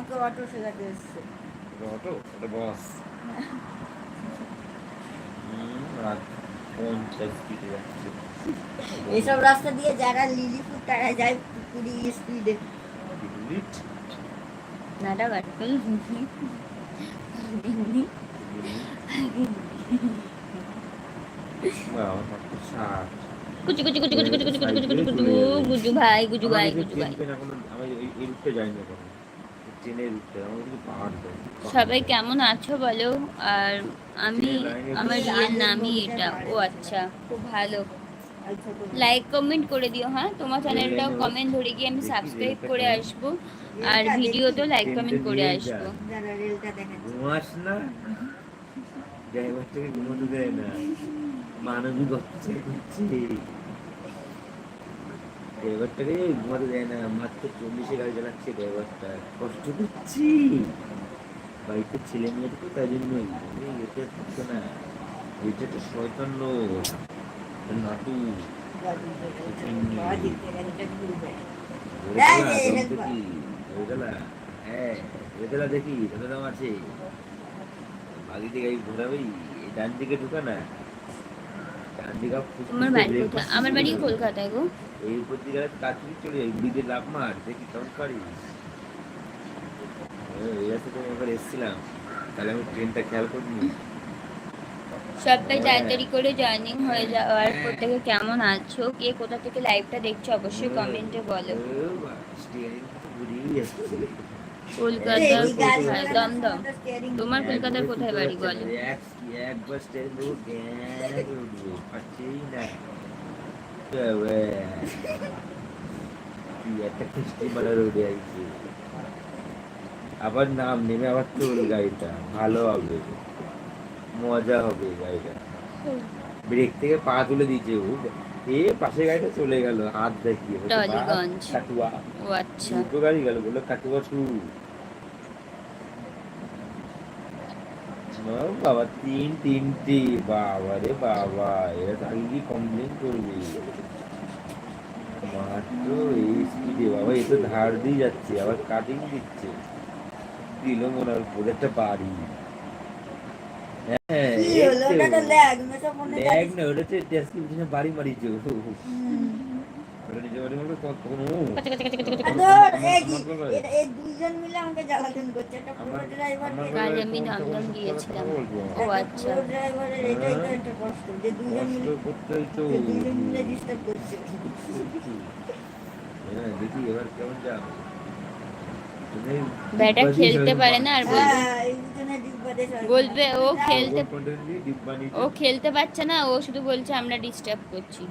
আমাকে অটো শেখাতে এসছে। অটো ওটা বস। 50 স্পিডে যাচ্ছে। এইসব রাস্তা দিয়ে যারা লিলিপুর তারা যায় 20 স্পিডে। নাটা কাটল কুচি কুচি কুচি কুচি কুচি কুচি কুচি কুচি কুচি গুজু ভাই গুজু ভাই গুজু ভাই। সবাই কেমন আছো বলো। আর আমি আমার রিয়েল নামই এটা। ও আচ্ছা, খুব ভালো। লাইক কমেন্ট করে দিও। হ্যাঁ, তোমার চ্যানেলটাও কমেন্ট ধরে গিয়ে আমি সাবস্ক্রাইব করে আসবো, আর ভিডিওতেও লাইক কমেন্ট করে আসবো। ঘুমাস না, ড্রাইভার থেকে ঘুমোতে দেয় না, মানবিক অত্যাচার করছে। ড্রাইভারটাকে ঘুমাতে দেয় না, মাত্র 40-এ গাড়ি চালাচ্ছে ড্রাইভারটা, কষ্ট করছি। বাড়িতে ছেলে মেয়ে তো তাই জন্যই এটা থাকতো না। এটা তো শয়তান লোক, নাটু। দেখি দাদা দাম আছে, বাড়িতে গাড়ি ঘোরাবেই, ডান দিকে ঢুকা না, ডান দিকে। তোমার বাড়ি কোথায়? আমার বাড়ি কলকাতায় গো। এই উপর দিকে কাছুরি চলে যাই, দিকে লাভ মার, দেখি কেমন পারিস। এই রাস্তাতে আমি একবার এসেছিলাম, তাহলে আমি ট্রেনটা খেয়াল করিনি। সবাই তাড়াতাড়ি করে জয়েনিং হয়ে যাও। আর প্রত্যেকে কেমন আছো, কে কোথা থেকে লাইভটা দেখছো অবশ্যই কমেন্টে বলো। কলকাতার কোথায়? দমদম। তোমার কলকাতার কোথায় বাড়ি বলো? একবার স্টেজ পাচ্ছেই না। একটা খ্রিস্টি মারা রোডে আইছে, আবার নাম নেমে আবার চল, গাড়িটা ভালো হবে, মজা হবে গাড়িটা। ব্রেক থেকে পা তুলে দিয়েছে ও, এ পাশে গাড়িটা চলে গেল, হাত দেখিয়ে টালিগঞ্জ। কাটুয়া। ও আচ্ছা, দুটো গাড়ি গেল, বললো কাটুয়া টু। বাবা তিনটি, বাবা রে বাবা, এরা তাকে কি কমপ্লেন করবে। মাত্র এই স্পিডে বাবা, এ তো ধার দিয়ে যাচ্ছে, আবার কাটিং দিচ্ছে, দিল মনে হয় পুরো একটা বাড়ি। হ্যাঁ, ল্যাগ না, ওটা হচ্ছে ডেসক্রিপশনে বাড়ি মারিছে। আমি দমদম গিয়েছিলাম। ও আচ্ছা, দেখি এবার কেমন যাবে। ব্যাটা খেলতে পারে না, আর বলবে ও খেলতে পারছে না, ও শুধু বলছে আমরা ডিস্টার্ব করছি।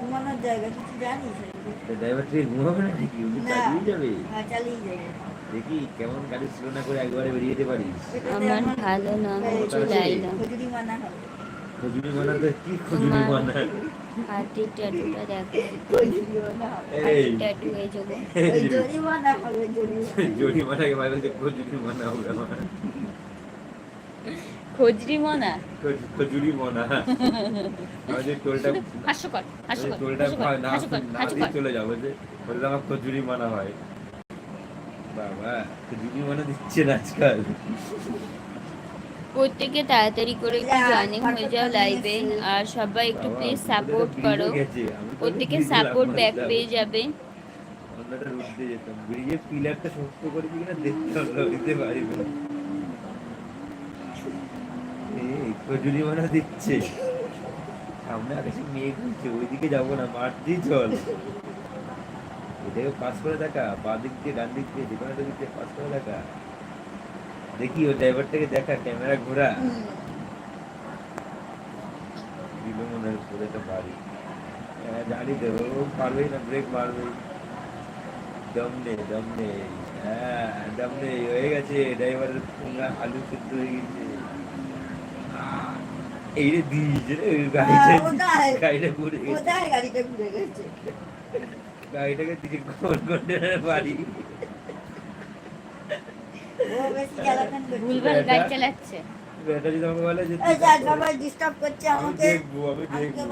ঘুমানোর জায়গা কিছু জানিস? ড্রাইভার থেকে ঘুমাবে না নাকি, চালিয়ে যাবে। দেখি কেমন গাড়ি স্লো না করে একবারে বেরিয়ে যেতে পারিস। আমার ভালো নাম হচ্ছে লাইলা। খজুরি মানা হবে। খজুরি মানা তো কি খজুরি মানা? হাতির ট্যাটুটা দেখো, খজুরি মানা হবে। হাতির ট্যাটু এই জন্য জরিমানা হবে, জরিমানা কে বলতে খজুরি মানা হবে আমার। খজরি মনা, খজুরি মনা। আমাদের টোলটা হাস্যকর, হাস্যকর, টোলটা না দিয়ে চলে যাবো, যে বললে আমার খজুরি মানা হয়। বাবা খজুরি মানা দিচ্ছে না আজকাল। প্রত্যেকে তাড়াতাড়ি করে একটু জয়েনিং হয়ে যাও লাইভে, আর সবাই একটু প্লিজ সাপোর্ট করো। প্রত্যেকে সাপোর্ট ব্যাক পেয়ে যাবে। অন্যটা রুট দিয়ে যেতাম, ব্রিজের পিলারটা শক্ত করে কিনা দেখতে হবে, দিতে পারিবে। খজুরি মানা দিচ্ছে, সামনে আকাশে মেঘ হচ্ছে, ওইদিকে যাবো না, মাঠ দিয়ে চল। এটাকে পাস করে দেখা, বা দিক দিয়ে ডান দিক দিয়ে, যে কোনো দিক দিয়ে পাস করে দেখা। দেখি ও ড্রাইভারটাকে দেখা, ক্যামেরা ঘোরা, দিল মনে হয় পুরো একটা বাড়ি। জানি দেবো, পারবেই না, ব্রেক মারবেই। দম নেই, হ্যাঁ দম নেই, হয়ে গেছে ড্রাইভারের আলু সিদ্ধ হয়ে গেছে। এই রে দিয়েছে রে গাড়িটা ঘুরে গেছে, গাড়িটাকে দিকে কোন কন্টেনার বাড়ি। ভুলভাল গাড়ি চালাচ্ছে। বেটা যদি আমাকে বলে যে ডিস্টার্ব করছে আমাকে, দেখবো, আমি দেখবো।